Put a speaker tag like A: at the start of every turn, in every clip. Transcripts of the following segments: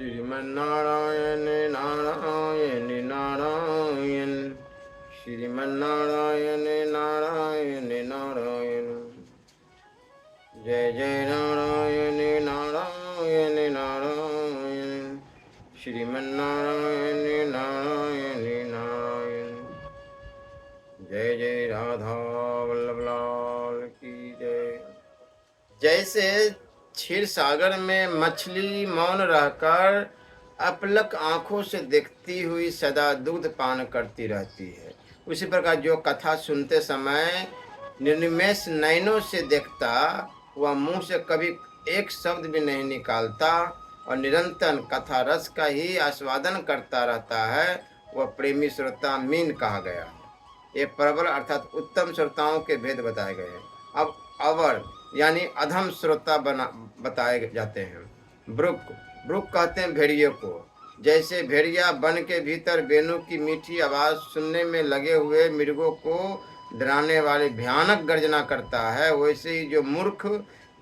A: श्रीमन्नारायण नारायण नारायण श्रीमन्नारायण नारायण नारायण। जय जय नारायण नारायण नारायण श्रीमन्नारायण नारायण नारायण। जय जय राधा वल्लभ लाल की जय। जैसे क्षीर सागर में मछली मौन रहकर अपलक आंखों से देखती हुई सदा दूध पान करती रहती है, उसी प्रकार जो कथा सुनते समय निर्निमेष नयनों से देखता, वह मुंह से कभी एक शब्द भी नहीं निकालता और निरंतर कथा रस का ही आस्वादन करता रहता है, वह प्रेमी श्रोता मीन कहा गया है। ये प्रबल अर्थात उत्तम श्रोताओं के भेद बताए गए हैं। अब अवर यानी अधम श्रोता बताए जाते हैं। ब्रुक कहते हैं भेड़िए को। जैसे भेड़िया वन के भीतर बेनू की मीठी आवाज सुनने में लगे हुए मृगों को डराने वाली भयानक गर्जना करता है, वैसे ही जो मूर्ख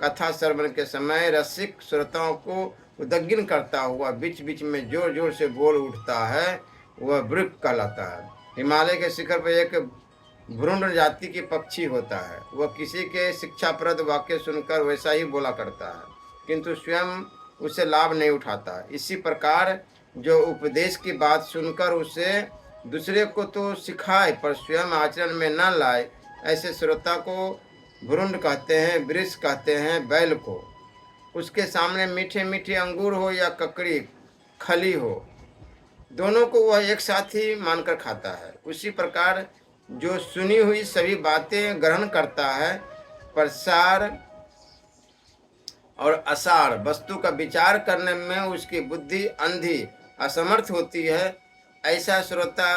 A: कथा श्रवण के समय रसिक श्रोताओं को उद्विग्न करता हुआ बीच बीच में जोर जोर से बोल उठता है, वह ब्रुक कहलाता है। हिमालय के शिखर पर एक भ्रूण जाति के पक्षी होता है। वह किसी के शिक्षाप्रद वाक्य सुनकर वैसा ही बोला करता है, किंतु स्वयं उसे लाभ नहीं उठाता। इसी प्रकार जो उपदेश की बात सुनकर उसे दूसरे को तो सिखाए पर स्वयं आचरण में न लाए, ऐसे श्रोता को भ्रूण कहते हैं। वृष कहते हैं बैल को। उसके सामने मीठे मीठे अंगूर हो या ककड़ी खली हो, दोनों को वह एक साथ ही मानकर खाता है। उसी प्रकार जो सुनी हुई सभी बातें ग्रहण करता है, प्रसार और असार वस्तु का विचार करने में उसकी बुद्धि अंधी असमर्थ होती है, ऐसा श्रोता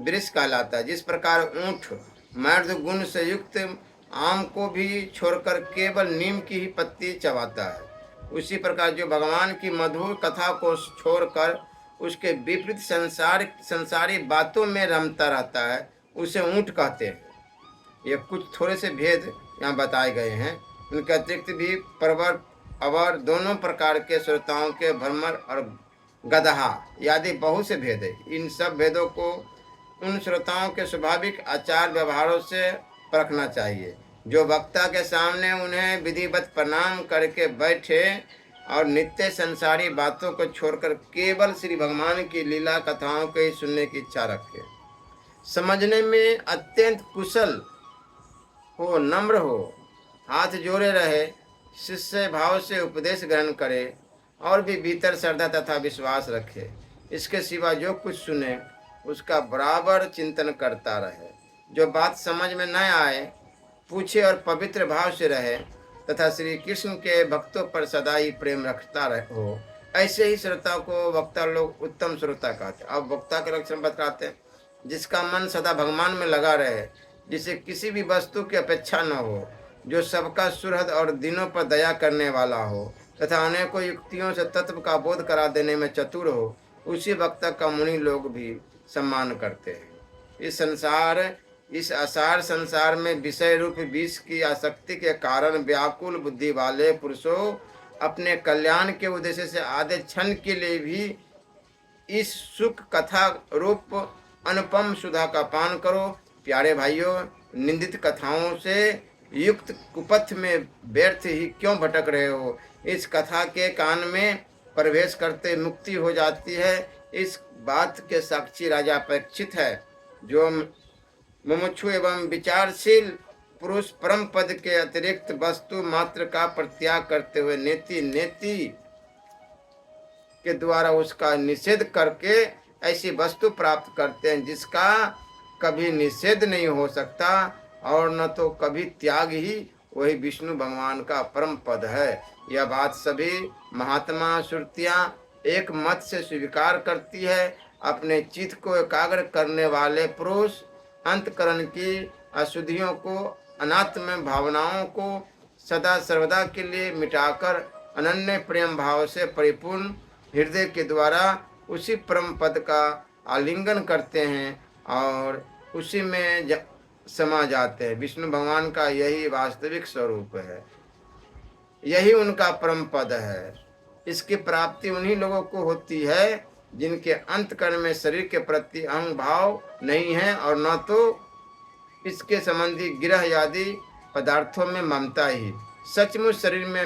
A: वृष कहलाता है। जिस प्रकार ऊंट मर्द गुण से युक्त आम को भी छोड़कर केवल नीम की ही पत्ती चबाता है, उसी प्रकार जो भगवान की मधुर कथा को छोड़कर उसके विपरीत संसारी बातों में रमता रहता है, उसे ऊंट कहते हैं। ये कुछ थोड़े से भेद यहाँ बताए गए हैं। उनके अतिरिक्त भी प्रवर अवर दोनों प्रकार के श्रोताओं के भ्रमर और गदहा आदि बहुत से भेद है। इन सब भेदों को उन श्रोताओं के स्वाभाविक आचार व्यवहारों से परखना चाहिए, जो वक्ता के सामने उन्हें विधिवत प्रणाम करके बैठे और नित्य संसारी बातों को छोड़कर केवल श्री भगवान की लीला कथाओं को ही सुनने की इच्छा रखे, समझने में अत्यंत कुशल हो, नम्र हो, हाथ जोड़े रहे, शिष्य भाव से उपदेश ग्रहण करे और भी भीतर श्रद्धा तथा विश्वास रखे। इसके सिवा जो कुछ सुने उसका बराबर चिंतन करता रहे। जो बात समझ में न आए पूछे और पवित्र भाव से रहे तथा श्री कृष्ण के भक्तों पर सदा ही प्रेम रखता हो, ऐसे ही श्रोता को वक्ता लोग उत्तम श्रोता कहते हैं। अब वक्ता के लक्षण बताते हैं। जिसका मन सदा भगवान में लगा रहे, जिसे किसी भी वस्तु की अपेक्षा न हो, जो सबका सुहृद और दिनों पर दया करने वाला हो तथा अनेकों युक्तियों से तत्व का बोध करा देने में चतुर हो, उसी वक्ता का मुनि लोग भी सम्मान करते हैं। इस असार संसार में विषय रूप विष की आसक्ति के कारण व्याकुल बुद्धि वाले पुरुषों अपने कल्याण के उद्देश्य से आधे क्षण के लिए भी इस सुख कथा रूप अनुपम सुधा का पान करो। प्यारे भाइयों, निंदित कथाओं से युक्त कुपथ में व्यर्थ ही क्यों भटक रहे हो? इस कथा के कान में प्रवेश करते मुक्ति हो जाती है। इस बात के साक्षी राजा परीक्षित है। जो मुमुक्षु एवं विचारशील पुरुष परम पद के अतिरिक्त वस्तु मात्र का परित्याग करते हुए नेति के द्वारा उसका निषेध करके ऐसी वस्तु प्राप्त करते हैं जिसका कभी निषेध नहीं हो सकता और न तो कभी त्याग ही वही विष्णु भगवान का परम पद है। यह बात सभी महात्मा श्रुतियां एक मत से स्वीकार करती है। अपने चित्त को एकाग्र करने वाले पुरुष अंतकरण की अशुद्धियों को, अनात्म भावनाओं को सदा सर्वदा के लिए मिटाकर अनन्य प्रेम भाव से परिपूर्ण हृदय के द्वारा उसी परम पद का आलिंगन करते हैं और उसी में समा जाते हैं। विष्णु भगवान का यही वास्तविक स्वरूप है, यही उनका परम पद है। इसकी प्राप्ति उन्हीं लोगों को होती है जिनके अंतकरण में शरीर के प्रति अहंग भाव नहीं है और न तो इसके संबंधी गिरह आदि पदार्थों में ममता ही। सचमुच शरीर में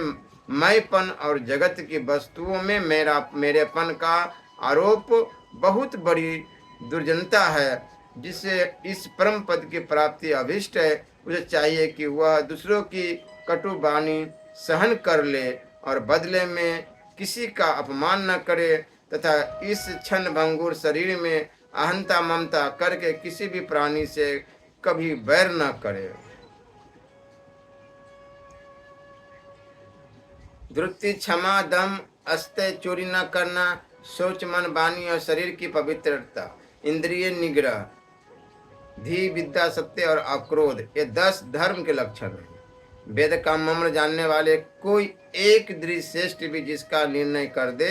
A: मैंपन और जगत की वस्तुओं में मेरेपन का आरोप बहुत बड़ी दुर्जनता है। जिसे इस परम पद की प्राप्ति अभिष्ट है, उसे चाहिए कि वह दूसरों की कटु वाणी सहन कर ले और बदले में किसी का अपमान न करे तथा इस क्षण भंगुर शरीर में अहंता ममता करके किसी भी प्राणी से कभी वैर न करे। धृति, क्षमा, दम, अस्तेय, चोरी न करना, सोच, मन, वाणी और शरीर की पवित्रता, इंद्रिय निग्रह, धी, विद्या, सत्य और अक्रोध, ये 10 धर्म के लक्षण हैं। वेद का मर्म जानने वाले कोई एक श्रेष्ठ भी जिसका निर्णय कर दे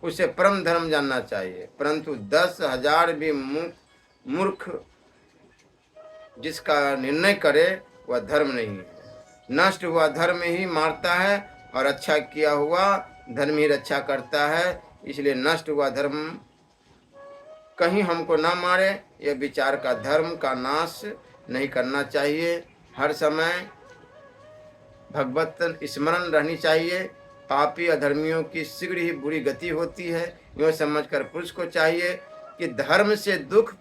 A: उसे परम धर्म जानना चाहिए, परंतु 10,000 भी मूर्ख जिसका निर्णय करे वह धर्म नहीं है। नष्ट हुआ धर्म ही मारता है और अच्छा किया हुआ धर्म ही रक्षा करता है। इसलिए नष्ट हुआ धर्म कहीं हमको ना मारे, यह विचार का धर्म का नाश नहीं करना चाहिए। हर समय भगवत स्मरण रहनी चाहिए। पापी अधर्मियों की शीघ्र ही बुरी गति होती है। यूँ समझकर पुरुष को चाहिए कि धर्म से दुख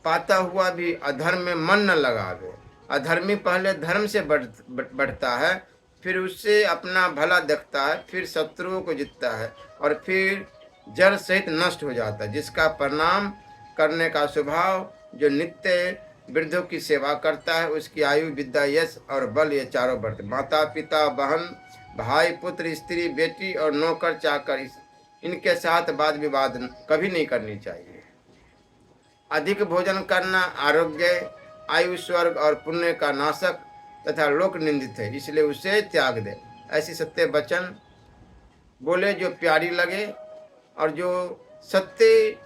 A: पाता हुआ भी अधर्म में मन न लगावे। अधर्मी पहले धर्म से बढ़ता है, फिर उससे अपना भला देखता है, फिर शत्रुओं को जीतता है और फिर जड़ सहित नष्ट हो जाता है। जिसका परिणाम करने का स्वभाव जो नित्य वृद्धों की सेवा करता है, उसकी आयु, विद्या, यश और बल ये चारों बढ़ते। माता पिता, बहन, भाई, पुत्र, स्त्री, बेटी और नौकर चाकर इनके साथ वाद विवाद कभी नहीं करनी चाहिए। अधिक भोजन करना आरोग्य, आयु, स्वर्ग और पुण्य का नाशक तथा लोक निंदित है, इसलिए उसे त्याग दे। ऐसी सत्य वचन बोले जो प्यारी लगे और जो सत्य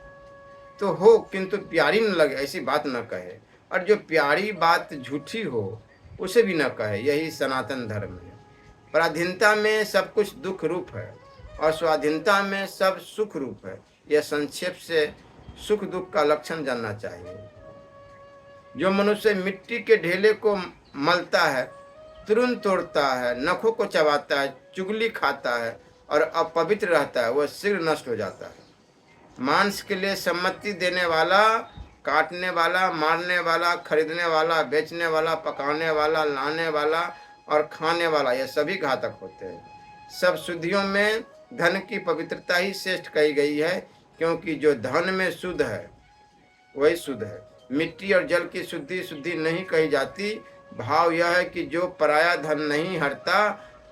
A: तो हो किंतु प्यारी न लगे, ऐसी बात न कहे। और जो प्यारी बात झूठी हो उसे भी न कहे। यही सनातन धर्म है। पराधीनता में सब कुछ दुख रूप है और स्वाधीनता में सब सुख रूप है। यह संक्षेप से सुख दुख का लक्षण जानना चाहिए। जो मनुष्य मिट्टी के ढेले को मलता है, तुरंत तोड़ता है, नखों को चबाता है, चुगली खाता है और अपवित्र रहता है, वह शीघ्र नष्ट हो जाता है। मांस के लिए सम्मति देने वाला, काटने वाला, मारने वाला, खरीदने वाला, बेचने वाला, पकाने वाला, लाने वाला और खाने वाला, यह सभी घातक होते हैं। सब शुद्धियों में धन की पवित्रता ही श्रेष्ठ कही गई है, क्योंकि जो धन में शुद्ध है वही शुद्ध है। मिट्टी और जल की शुद्धि नहीं कही जाती। भाव यह है कि जो पराया धन नहीं हरता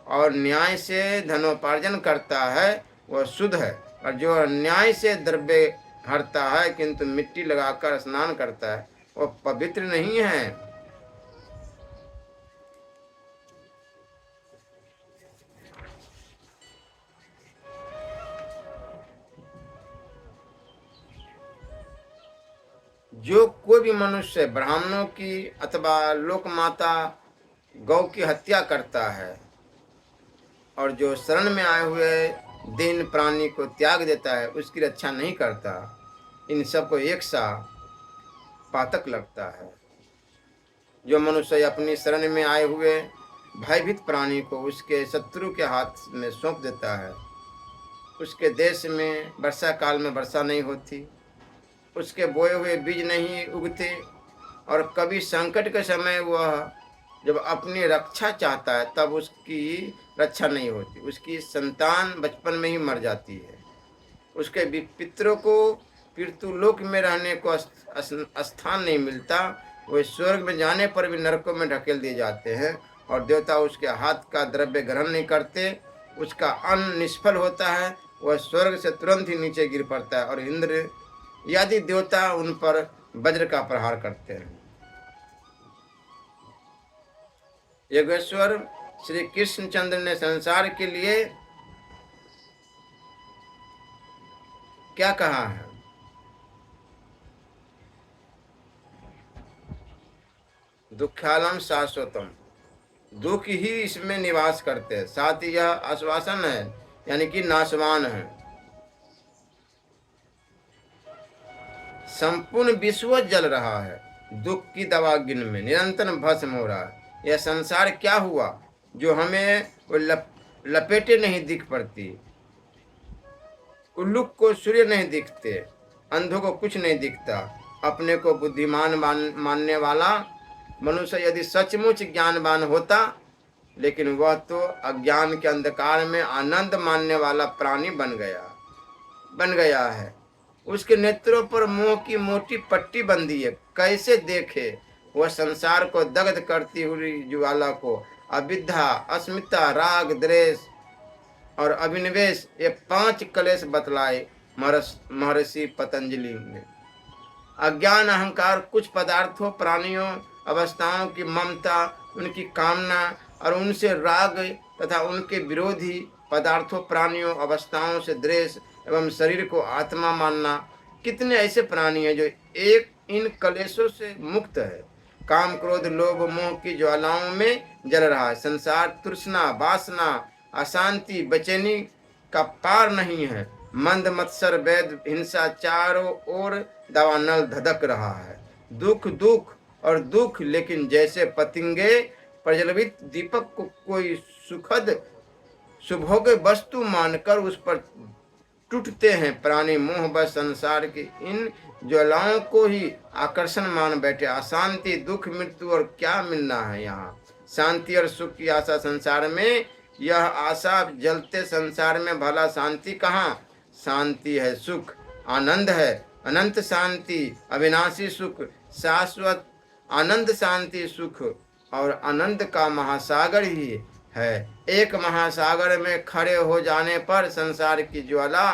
A: और न्याय से धनोपार्जन करता है वह शुद्ध है, और जो अन्याय से द्रव्य हरता है किंतु मिट्टी लगाकर स्नान करता है वह पवित्र नहीं है। जो कोई भी मनुष्य ब्राह्मणों की अथवा लोक माता गौ की हत्या करता है और जो शरण में आए हुए दीन प्राणी को त्याग देता है, उसकी रक्षा नहीं करता, इन सबको एक सा पातक लगता है। जो मनुष्य अपनी शरण में आए हुए भयभीत प्राणी को उसके शत्रु के हाथ में सौंप देता है, उसके देश में वर्षा काल में वर्षा नहीं होती, उसके बोए हुए बीज नहीं उगते और कभी संकट के समय वह जब अपनी रक्षा चाहता है तब उसकी रक्षा नहीं होती। उसकी संतान बचपन में ही मर जाती है। उसके पितरों को पितृलोक में रहने को स्थान नहीं मिलता। वे स्वर्ग में जाने पर भी नरकों में ढकेल दिए जाते हैं और देवता उसके हाथ का द्रव्य ग्रहण नहीं करते। उसका अन्न निष्फल होता है, वह स्वर्ग से तुरंत ही नीचे गिर पड़ता है और इंद्र यदि देवता उन पर वज्र का प्रहार करते हैं। योगेश्वर श्री कृष्णचंद्र ने संसार के लिए क्या कहा है? दुःखालम शाश्वतम, दुख ही इसमें निवास करते हैं। साथ ही यह आश्वासन है, यानी कि नाशवान है। संपूर्ण विश्व जल रहा है, दुख की दवागिन में निरंतर भस्म हो रहा है। यह संसार क्या हुआ जो हमें वो लपेटे नहीं दिख पड़ती। उल्लुक को सूर्य नहीं दिखते, अंधों को कुछ नहीं दिखता। अपने को बुद्धिमान मानने वाला मनुष्य यदि सचमुच ज्ञानवान होता, लेकिन वह तो अज्ञान के अंधकार में आनंद मानने वाला प्राणी बन गया है। उसके नेत्रों पर मोह की मोटी पट्टी बंधी है। कैसे देखे वह संसार को दग्ध करती हुई ज्वाला को। अविद्या, अस्मिता, राग, द्वेष और अभिनिवेश, ये 5 कलेश बतलाए महर्षि पतंजलि ने। अज्ञान, अहंकार, कुछ पदार्थों, प्राणियों, अवस्थाओं की ममता, उनकी कामना और उनसे राग तथा उनके विरोधी पदार्थों, प्राणियों, अवस्थाओं से द्वेष एवं शरीर को आत्मा मानना। कितने ऐसे प्राणी हैं जो एक इन कलेशों से मुक्त है। काम, क्रोध, लोभ, मोह की ज्वालाओं में जल रहा है। संसार तृष्णा, वासना, अशांति, बेचैनी का पार नहीं है। मंद, मत्सर, वैद, हिंसा चारों ओर दावानल धधक रहा है। दुख, दुख और दुख, लेकिन जैसे पतंगे प्रज्वलित दीपक को कोई सुखद सुभोग्य वस्तु मानकर उस पर टूटते हैं। प्राणी मोह व संसार की इन ज्वालाओं को ही आकर्षण मान बैठे। अशांति, दुख, मृत्यु और क्या मिलना है यहाँ। शांति और सुख की आशा संसार में, यह आशा जलते संसार में भला शांति कहाँ। शांति है सुख, आनंद है, अनंत शांति, अविनाशी सुख, शाश्वत आनंद, शांति, सुख और आनंद का महासागर ही है। एक महासागर में खड़े हो जाने पर संसार की ज्वाला,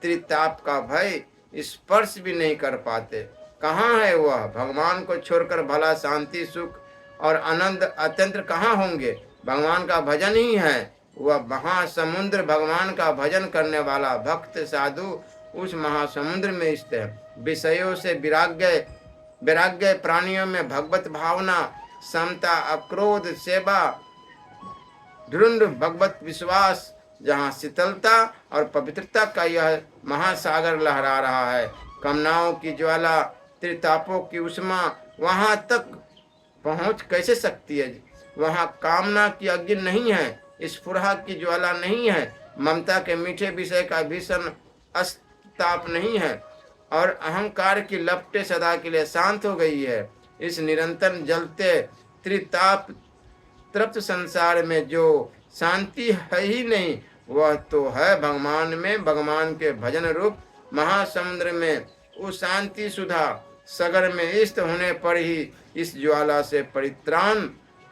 A: त्रिताप का भय स्पर्श भी नहीं कर पाते। कहाँ है वह। भगवान को छोड़कर भला शांति, सुख और आनंद अत्यंत कहाँ होंगे। भगवान का भजन ही है वह महासमुद्र। भगवान का भजन करने वाला भक्त साधु उस महासमुद्र में स्थित है। विषयों से वैराग्य, प्राणियों में भगवत भावना, समता, अक्रोध, सेवा, दृढ़ भगवत विश्वास, जहाँ शीतलता और पवित्रता का यह महासागर लहरा रहा है। कामनाओं की ज्वाला, त्रितापों की उष्मा वहाँ तक पहुँच कैसे सकती है। वहाँ कामना की अग्नि नहीं है, स्फुरा की ज्वाला नहीं है, ममता के मीठे विषय का भीषण अस्ताप नहीं है और अहंकार की लपटें सदा के लिए शांत हो गई है। इस निरंतर जलते त्रिताप तृप्त संसार में जो शांति है ही नहीं, वह तो है भगवान में। भगवान के भजन रूप महासमुद्र में उस शांति सुधा सागर में स्थित होने पर ही इस ज्वाला से परित्राण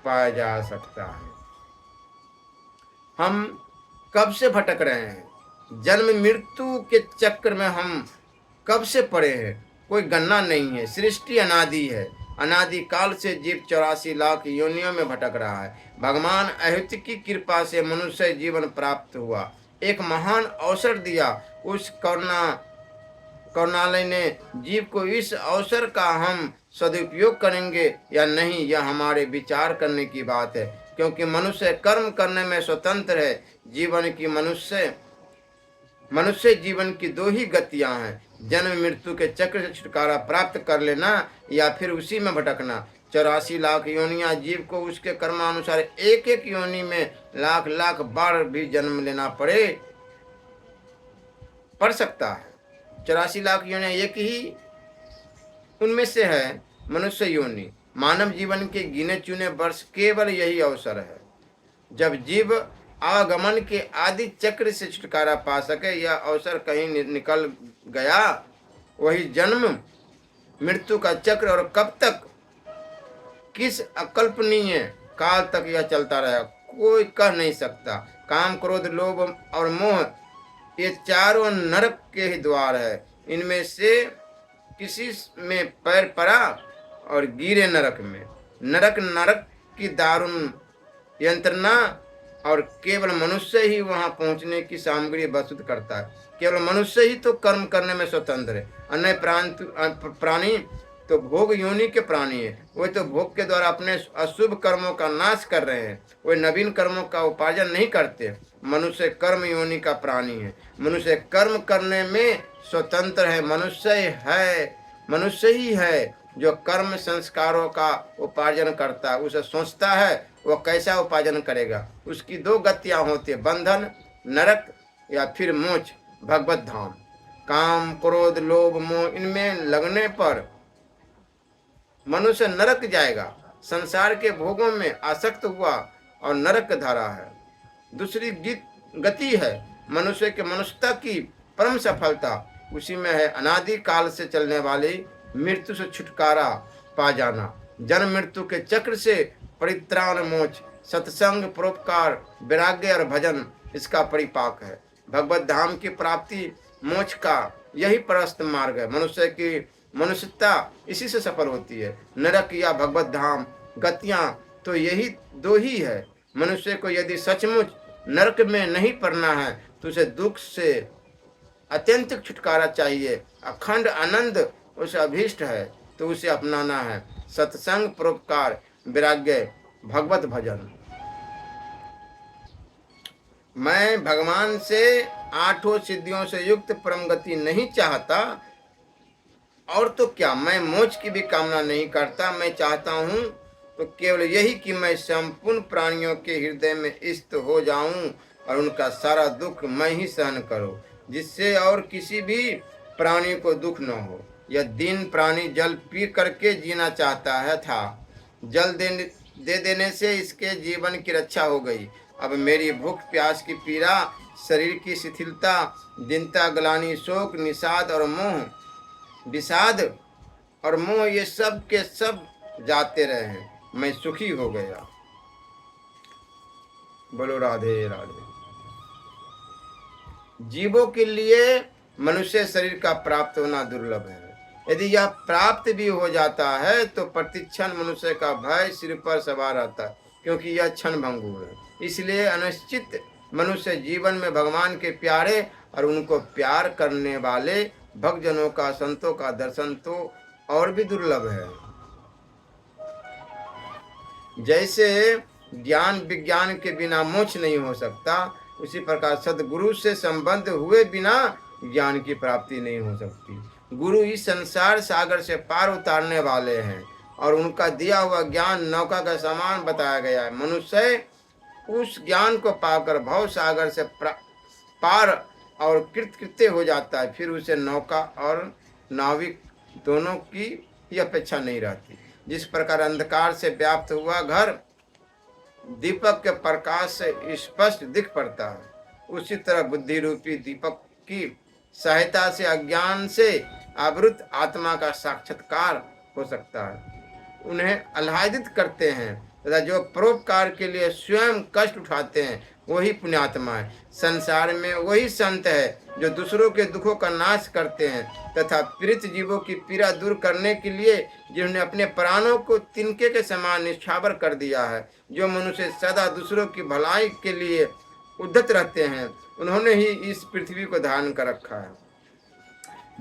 A: पाया जा सकता है। हम कब से भटक रहे हैं। जन्म मृत्यु के चक्र में हम कब से पड़े हैं, कोई गणना नहीं है। सृष्टि अनादि है, अनादि काल से जीव 84 लाख योनियों में भटक रहा है। भगवान अहृत की कृपा से मनुष्य जीवन प्राप्त हुआ, एक महान अवसर दिया। उस करुणालय ने जीव को इस अवसर का हम सदुपयोग करेंगे या नहीं, यह हमारे विचार करने की बात है। क्योंकि मनुष्य कर्म करने में स्वतंत्र है। मनुष्य जीवन की 2 ही गतियां हैं, जन्म मृत्यु के चक्र से छुटकारा प्राप्त कर लेना या फिर उसी में भटकना। 84 लाख योनियां, जीव को उसके कर्मानुसार एक एक योनि में लाख लाख बार भी जन्म लेना पड़ सकता है। 84 लाख योनियां एक ही उनमें से है मनुष्य योनि। मानव जीवन के गिने चुने वर्ष केवल यही अवसर है जब जीव आगमन के आदि चक्र से छुटकारा पा सके। यह अवसर कहीं निकल गया, वही जन्म मृत्यु का चक्र और कब तक, किस अकल्पनीय काल तक यह चलता रहा कोई कह नहीं सकता। काम, क्रोध, लोभ और मोह, ये चारों नरक के ही द्वार है। इनमें से किसी में पैर पड़ा और गिरे नरक में। नरक की दारुण यंत्रणा और केवल मनुष्य ही वहां पहुंचने की सामग्री प्रस्तुत करता है। केवल मनुष्य ही तो कर्म करने में स्वतंत्र है। अन्य प्राणी तो भोग योनि के प्राणी है। वे तो भोग के द्वारा अपने अशुभ कर्मों का नाश कर रहे हैं, वे नवीन कर्मों का उपार्जन नहीं करते। मनुष्य कर्म योनि का प्राणी है। मनुष्य कर्म करने में स्वतंत्र है। मनुष्य ही है जो कर्म संस्कारों का उपार्जन करता है। उसे सोचता है वह कैसा उपार्जन करेगा। उसकी दो गतियां होती है, बंधन नरक या फिर मोक्ष भगवत धाम। काम क्रोध लोभ मोह इनमें लगने पर मनुष्य नरक जाएगा। संसार के भोगों में आसक्त हुआ और नरक धारा है। दूसरी गति है मनुष्य के मनुष्यता की परम सफलता, उसी में है अनादि काल से चलने वाली मृत्यु से छुटकारा पा जाना, जन्म मृत्यु के चक्र से परित्राण मोक्ष, सत्संग परोपकार वैराग्य और भजन इसका परिपाक है। भगवत धाम की प्राप्ति मोक्ष का यही परस्त मार्ग है। मनुष्य की मनुष्यता इसी से सफल होती है। नरक या भगवत धाम गतियां तो यही दो ही है। मनुष्य को यदि सचमुच नरक में नहीं पड़ना है तो उसे दुख से अत्यंत छुटकारा चाहिए। अखंड आनंद उसे अभीष्ट है तो उसे अपनाना है। सत्संग परोपकार वैराग्य भगवत भजन। मैं भगवान से आठों सिद्धियों से युक्त परम गति नहीं चाहता, और तो क्या मैं मोक्ष की भी कामना नहीं करता। मैं चाहता हूँ तो केवल यही कि मैं संपूर्ण प्राणियों के हृदय में स्थित हो जाऊं और उनका सारा दुख मैं ही सहन करूं, जिससे और किसी भी प्राणी को दुख न हो। यह दीन प्राणी जल पी करके जीना चाहता है था। जल दे देने से इसके जीवन की रक्षा हो गई। अब मेरी भूख प्यास की पीड़ा, शरीर की शिथिलता, दीनता ग्लानि शोक निषाद और मोह विषाद और मोह ये सब के सब जाते रहे। मैं सुखी हो गया। बोलो राधे राधे। जीवों के लिए मनुष्य शरीर का प्राप्त होना दुर्लभ है। यदि यह प्राप्त भी हो जाता है तो प्रतिक्षण मनुष्य का भय सिर पर सवार रहता है, क्योंकि यह क्षण भंगुर है। इसलिए अनिश्चित मनुष्य जीवन में भगवान के प्यारे और उनको प्यार करने वाले भक्तजनों का संतों का दर्शन तो और भी दुर्लभ है। जैसे ज्ञान विज्ञान के बिना मोक्ष नहीं हो सकता, उसी प्रकार सद्गुरु से संबंध हुए बिना ज्ञान की प्राप्ति नहीं हो सकती। गुरु इस संसार सागर से पार उतारने वाले हैं और उनका दिया हुआ ज्ञान नौका का समान बताया गया है। मनुष्य उस ज्ञान को पाकर भव सागर से पार और कृतकृत्य हो जाता है। फिर उसे नौका और नाविक दोनों की ही अपेक्षा नहीं रहती। जिस प्रकार अंधकार से व्याप्त हुआ घर दीपक के प्रकाश से स्पष्ट दिख पड़ता है, उसी तरह बुद्धि रूपी दीपक की सहायता से अज्ञान से आवृत आत्मा का साक्षात्कार हो सकता है। उन्हें आह्लादित करते हैं तथा जो परोपकार के लिए स्वयं कष्ट उठाते हैं वही पुण्यात्मा है। संसार में वही संत है जो दूसरों के दुखों का नाश करते हैं तथा पीड़ित जीवों की पीड़ा दूर करने के लिए जिन्होंने अपने प्राणों को तिनके के समान निछावर कर दिया है। जो मनुष्य सदा दूसरों की भलाई के लिए उद्यत रहते हैं, उन्होंने ही इस पृथ्वी को धारण कर रखा है,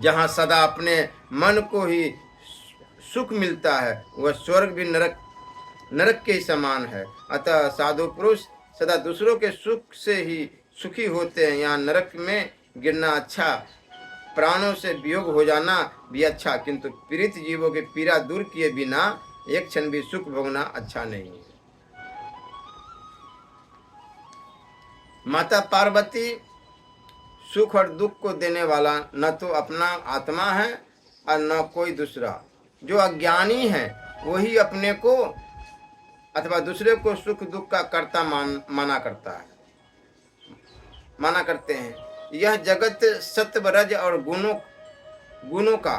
A: जहाँ सदा अपने मन को ही सुख मिलता है। वह स्वर्ग भी नरक के समान है। अतः साधु पुरुष सदा दूसरों के सुख से ही सुखी होते हैं। यहाँ नरक में गिरना अच्छा, प्राणों से वियोग हो जाना भी अच्छा, किंतु पीड़ित जीवों की पीड़ा दूर किए बिना एक क्षण भी सुख भोगना अच्छा नहीं है। माता पार्वती सुख और दुख को देने वाला न तो अपना आत्मा है और न कोई दूसरा। जो अज्ञानी है वही अपने को अथवा दूसरे को सुख दुख का कर्ता माना करते हैं। यह जगत सत्व रज और गुणों का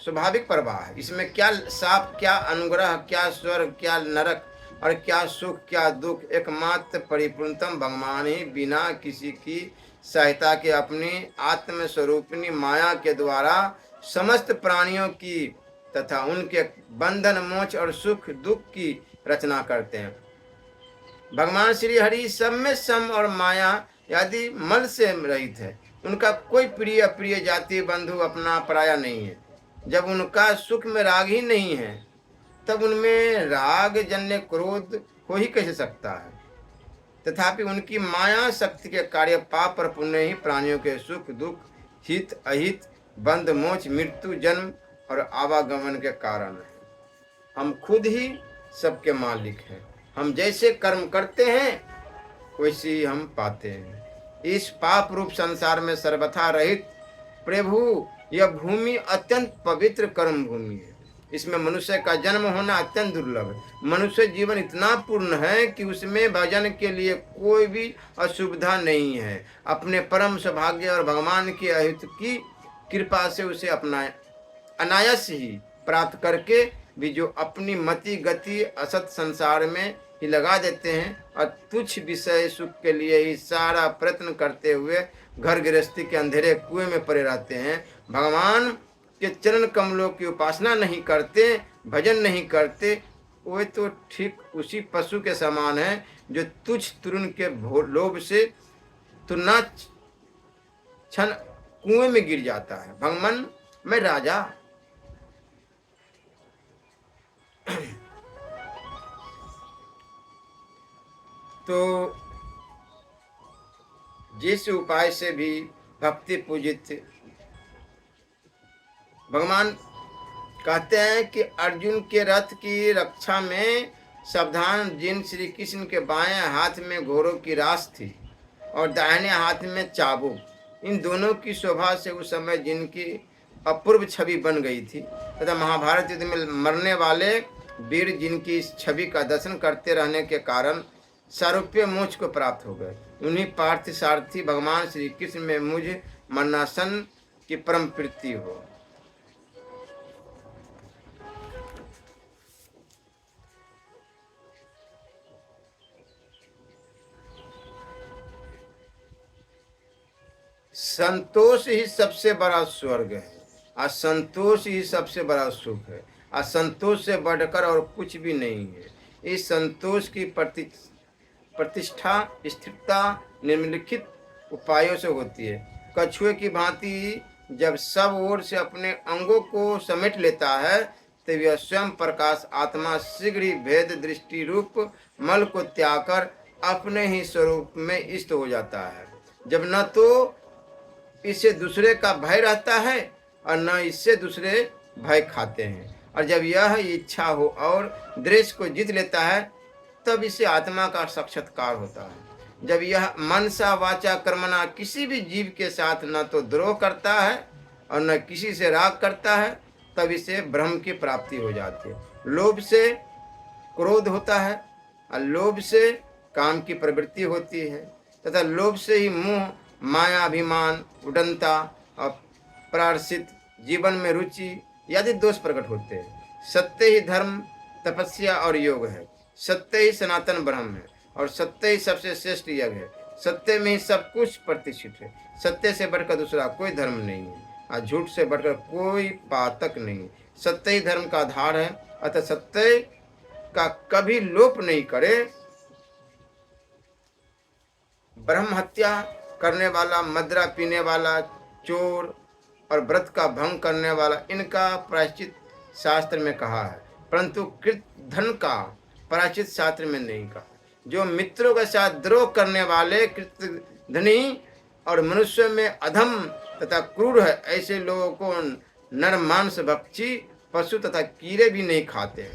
A: स्वाभाविक प्रवाह है। इसमें क्या शाप, क्या अनुग्रह, क्या स्वर्ग, क्या नरक और क्या सुख, क्या दुख, एकमात्र परिपूर्णतम भगवान ही बिना किसी की सहायता के अपनी आत्म स्वरूपिणी माया के द्वारा समस्त प्राणियों की तथा उनके बंधन मोक्ष और सुख दुख की रचना करते हैं। भगवान श्री हरि सब में सम और माया आदि मल से रहित है। उनका कोई प्रिय अप्रिय जाति बंधु अपना पराया नहीं है। जब उनका सुख में राग ही नहीं है, तब उनमें राग जन्य क्रोध हो ही कैसे सकता है। तथापि उनकी माया शक्ति के कार्य पाप और पुण्य ही प्राणियों के सुख दुख, हित अहित, बंध मोच, मृत्यु, जन्म और आवागमन के कारण है। हम खुद ही सबके मालिक हैं। हम जैसे कर्म करते हैं वैसे ही हम पाते हैं। इस पाप रूप संसार में सर्वथा रहित प्रभु यह भूमि अत्यंत पवित्र कर्म भूमि है। इसमें मनुष्य का जन्म होना अत्यंत दुर्लभ है। मनुष्य जीवन इतना पूर्ण है कि उसमें भजन के लिए कोई भी असुविधा नहीं है। अपने परम सौभाग्य और भगवान की अहित की कृपा से उसे अपना अनायास ही प्राप्त करके भी जो अपनी मति गति असत संसार में ही लगा देते हैं और तुच्छ विषय सुख के लिए ही सारा प्रयत्न करते हुए घर गृहस्थी के अंधेरे कुएं में पड़े रहते हैं, भगवान के चरण कमलों की उपासना नहीं करते, भजन नहीं करते, वे तो ठीक उसी पशु के समान है जो तुच्छ तृण के लोभ से तुरना क्षण कुएं में गिर जाता है। भगवान मैं राजा तो जिस उपाय से भी भक्ति पूजित भगवान कहते हैं कि अर्जुन के रथ की रक्षा में सावधान जिन श्री कृष्ण के बाएं हाथ में घोड़ों की रास थी और दाहिने हाथ में चाबुक, इन दोनों की शोभा से उस समय जिनकी अपूर्व छवि बन गई थी तथा महाभारत युद्ध में मरने वाले वीर जिनकी इस छवि का दर्शन करते रहने के कारण सारूप्य मोक्ष को प्राप्त हो गए, उन्हीं पार्थ सारथी भगवान श्री कृष्ण में मुझ मरणासन की परम प्रीति हो। संतोष ही सबसे बड़ा स्वर्ग है, असंतोष ही सबसे बड़ा सुख है। असंतोष से बढ़कर और कुछ भी नहीं है। इस संतोष की प्रतिष्ठा स्थिरता निम्नलिखित उपायों से होती है। कछुए की भांति जब सब ओर से अपने अंगों को समेट लेता है तब यह स्वयं प्रकाश आत्मा शीघ्र ही भेद दृष्टि रूप मल को त्याग कर अपने ही स्वरूप में स्थित हो जाता है। जब न तो इससे दूसरे का भय रहता है और न इससे दूसरे भय खाते हैं, और जब यह इच्छा हो और द्वेष को जीत लेता है तब इसे आत्मा का साक्षात्कार होता है। जब यह मन सा वाचा कर्मणा किसी भी जीव के साथ न तो द्रोह करता है और न किसी से राग करता है तब इसे ब्रह्म की प्राप्ति हो जाती है। लोभ से क्रोध होता है और लोभ से काम की प्रवृत्ति होती है तथा लोभ से ही मोह माया अभिमान उडनता और प्रारसित जीवन में रुचि आदि दोष प्रकट होते हैं। सत्य ही धर्म तपस्या और योग है। सत्य ही सनातन ब्रह्म है और सत्य ही सबसे श्रेष्ठ यज्ञ है। सत्य में ही सब कुछ प्रतिष्ठित है। सत्य से बढ़कर दूसरा कोई धर्म नहीं है और झूठ से बढ़कर कोई पातक नहीं। सत्य ही धर्म का आधार है, अतः सत्य का कभी लोप नहीं करे। ब्रह्म हत्या करने वाला, मदिरा पीने वाला, चोर और व्रत का भंग करने वाला, इनका प्रायश्चित शास्त्र में कहा है, परंतु कृत धन का प्रायश्चित शास्त्र में नहीं कहा। जो मित्रों के साथ द्रोह करने वाले कृत धनी और मनुष्य में अधम तथा क्रूर है, ऐसे लोगों को नर मांस भक्षी पशु तथा कीड़े भी नहीं खाते।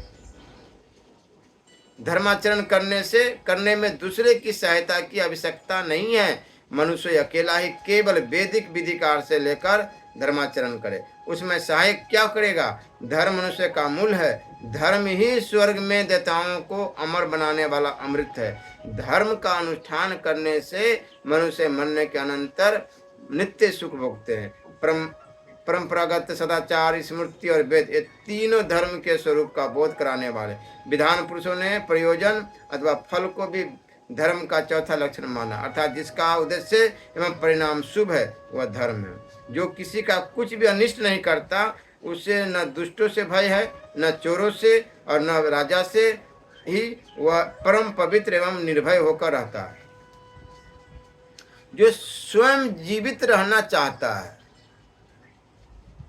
A: धर्माचरण करने में दूसरे की सहायता की आवश्यकता नहीं है। मनुष्य अकेला ही केवल वैदिक विधिकार से लेकर धर्माचरण करे, उसमें सहायक क्या करेगा। धर्म मनुष्य का मूल है। धर्म ही स्वर्ग में देवताओं को अमर बनाने वाला अमृत है। धर्म का अनुष्ठान करने से मनुष्य मरने के अनंतर नित्य सुख भोगते हैं। परंपरागत सदाचार, स्मृति और वेद, ये तीनों धर्म के स्वरूप का बोध कराने वाले विधान पुरुषों ने प्रयोजन अथवा फल को भी धर्म का चौथा लक्षण माना, अर्थात जिसका उद्देश्य एवं परिणाम शुभ है वह धर्म है। जो किसी का कुछ भी अनिष्ट नहीं करता उसे न दुष्टों से भय है, न चोरों से और न राजा से ही वह परम पवित्र एवं निर्भय होकर रहता है। जो स्वयं जीवित रहना चाहता है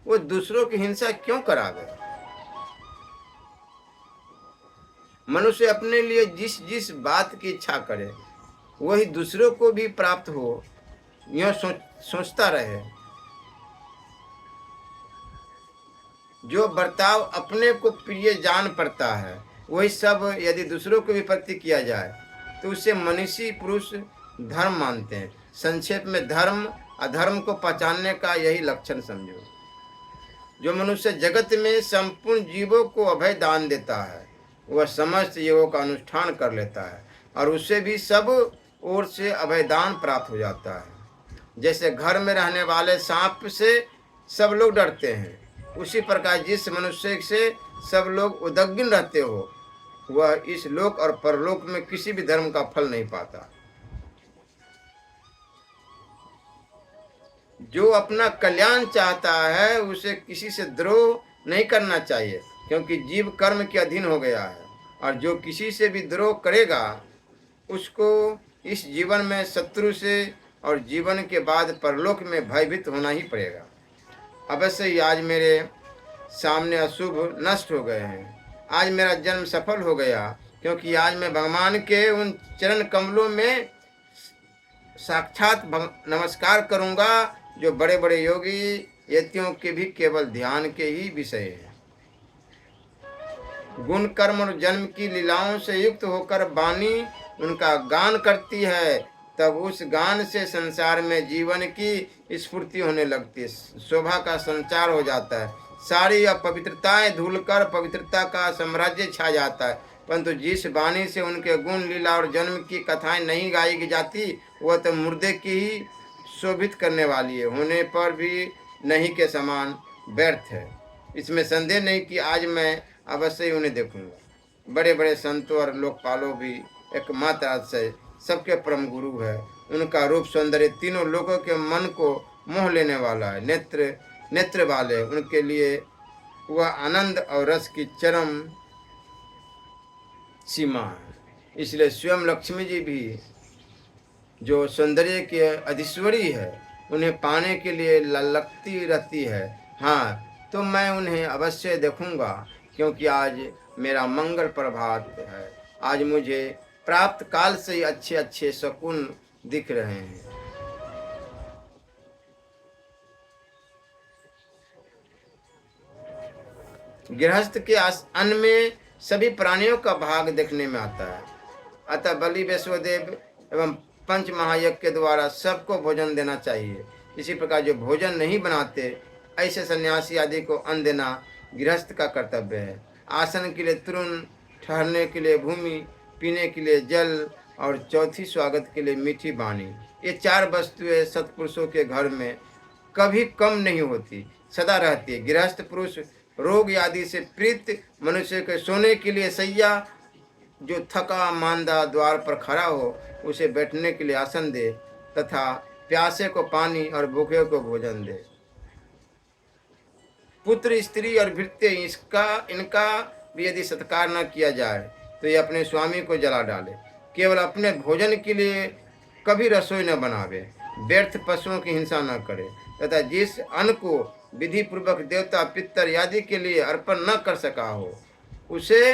A: वो दूसरों की हिंसा क्यों करावे? मनुष्य अपने लिए जिस जिस बात की इच्छा करे वही दूसरों को भी प्राप्त हो, यह सोचता रहे। जो बर्ताव अपने को प्रिय जान पड़ता है वही सब यदि दूसरों को भी प्रति किया जाए तो उसे मनीषी पुरुष धर्म मानते हैं। संक्षेप में धर्म अधर्म को पहचानने का यही लक्षण समझो। जो मनुष्य जगत में संपूर्ण जीवों को अभय दान देता है वह समस्त योगों का अनुष्ठान कर लेता है और उसे भी सब ओर से अभय दान प्राप्त हो जाता है। जैसे घर में रहने वाले सांप से सब लोग डरते हैं, उसी प्रकार जिस मनुष्य से सब लोग उद्विग्न रहते हो वह इस लोक और परलोक में किसी भी धर्म का फल नहीं पाता। जो अपना कल्याण चाहता है उसे किसी से द्रोह नहीं करना चाहिए, क्योंकि जीव कर्म के अधीन हो गया है और जो किसी से भी द्रोह करेगा उसको इस जीवन में शत्रु से और जीवन के बाद परलोक में भयभीत होना ही पड़ेगा। अवश्य ही आज मेरे सामने अशुभ नष्ट हो गए हैं। आज मेरा जन्म सफल हो गया, क्योंकि आज मैं भगवान के उन चरण कमलों में साक्षात नमस्कार करूंगा जो बड़े बड़े योगी यतियों के भी केवल ध्यान के ही विषय है। गुण कर्म और जन्म की लीलाओं से युक्त होकर वाणी उनका गान करती है, तब उस गान से संसार में जीवन की स्फूर्ति होने लगती है, शोभा का संचार हो जाता है, सारी अपवित्रताएं धुलकर पवित्रता का साम्राज्य छा जाता है। परंतु जिस वाणी से उनके गुण लीला और जन्म की कथाएं नहीं गाई जाती वह तो मुर्दे की ही शोभित करने वाली है, होने पर भी नहीं के समान व्यर्थ है। इसमें संदेह नहीं कि आज मैं अवश्य ही उन्हें देखूंगा। बड़े बड़े संतों और लोकपालों भी एकमात्र आश्रय सबके परम गुरु है। उनका रूप सौंदर्य तीनों लोगों के मन को मोह लेने वाला है। नेत्र वाले उनके लिए वह आनंद और रस की चरम सीमा है। इसलिए स्वयं लक्ष्मी जी भी जो सौंदर्य के अधीश्वरी है उन्हें पाने के लिए ललकती रहती है। हाँ, तो मैं उन्हें अवश्य देखूंगा, क्योंकि आज मेरा मंगल प्रभात है। आज मुझे प्राप्त काल से ही अच्छे अच्छे शकुन दिख रहे हैं। गृहस्थ के अन्न में सभी प्राणियों का भाग देखने में आता है, अतः बलि वैश्वदेव एवं पंच महायज्ञ के द्वारा सबको भोजन देना चाहिए। इसी प्रकार जो भोजन नहीं बनाते ऐसे सन्यासी आदि को अन्न देना गृहस्थ का कर्तव्य है। आसन के लिए तृण, ठहरने के लिए भूमि, पीने के लिए जल और चौथी स्वागत के लिए मीठी वाणी, ये चार वस्तुएं सत्पुरुषों के घर में कभी कम नहीं होती, सदा रहती है। गृहस्थ पुरुष रोग आदि से पीड़ित मनुष्य के सोने के लिए सैया, जो थका मांदा द्वार पर खड़ा हो उसे बैठने के लिए आसन दे तथा प्यासे को पानी और भूखे को भोजन दे। पुत्र, स्त्री और भृत्य इनका भी यदि सत्कार न किया जाए तो ये अपने स्वामी को जला डाले। केवल अपने भोजन के लिए कभी रसोई न बनावे, व्यर्थ पशुओं की हिंसा न करे तथा जिस अन्न को विधि पूर्वक देवता पितर आदि के लिए अर्पण न कर सका हो उसे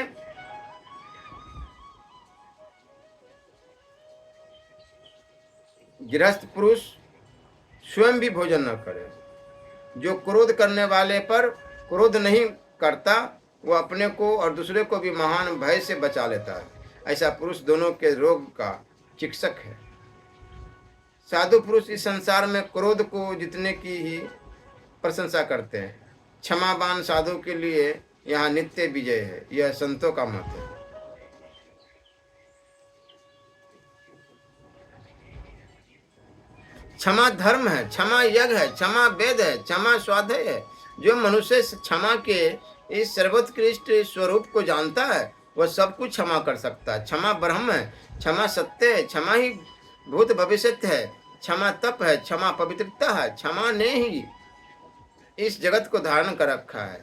A: गृहस्थ पुरुष स्वयं भी भोजन न करे। जो क्रोध करने वाले पर क्रोध नहीं करता वह अपने को और दूसरे को भी महान भय से बचा लेता है। ऐसा पुरुष दोनों के रोग का चिकित्सक है। साधु पुरुष इस संसार में क्रोध को जीतने की ही प्रशंसा करते हैं। क्षमावान साधु के लिए यहाँ नित्य विजय है, यह संतों का मत है। क्षमा धर्म है, क्षमा यज्ञ है, क्षमा वेद है, क्षमा स्वाध्याय है। जो मनुष्य क्षमा के इस सर्वोत्कृष्ट स्वरूप को जानता है वह सब कुछ क्षमा कर सकता है। क्षमा ब्रह्म है, क्षमा सत्य है, क्षमा ही भूत भविष्य है, क्षमा तप है, क्षमा पवित्रता है। क्षमा ने ही इस जगत को धारण कर रखा है।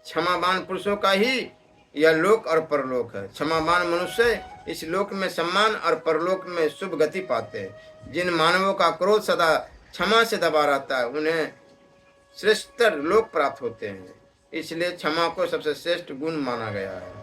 A: क्षमावान पुरुषों का ही यह लोक और परलोक है। क्षमावान मनुष्य इस लोक में सम्मान और परलोक में शुभ गति पाते हैं। जिन मानवों का क्रोध सदा क्षमा से दबा रहता है, उन्हें श्रेष्ठतर लोक प्राप्त होते हैं। इसलिए क्षमा को सबसे श्रेष्ठ गुण माना गया है।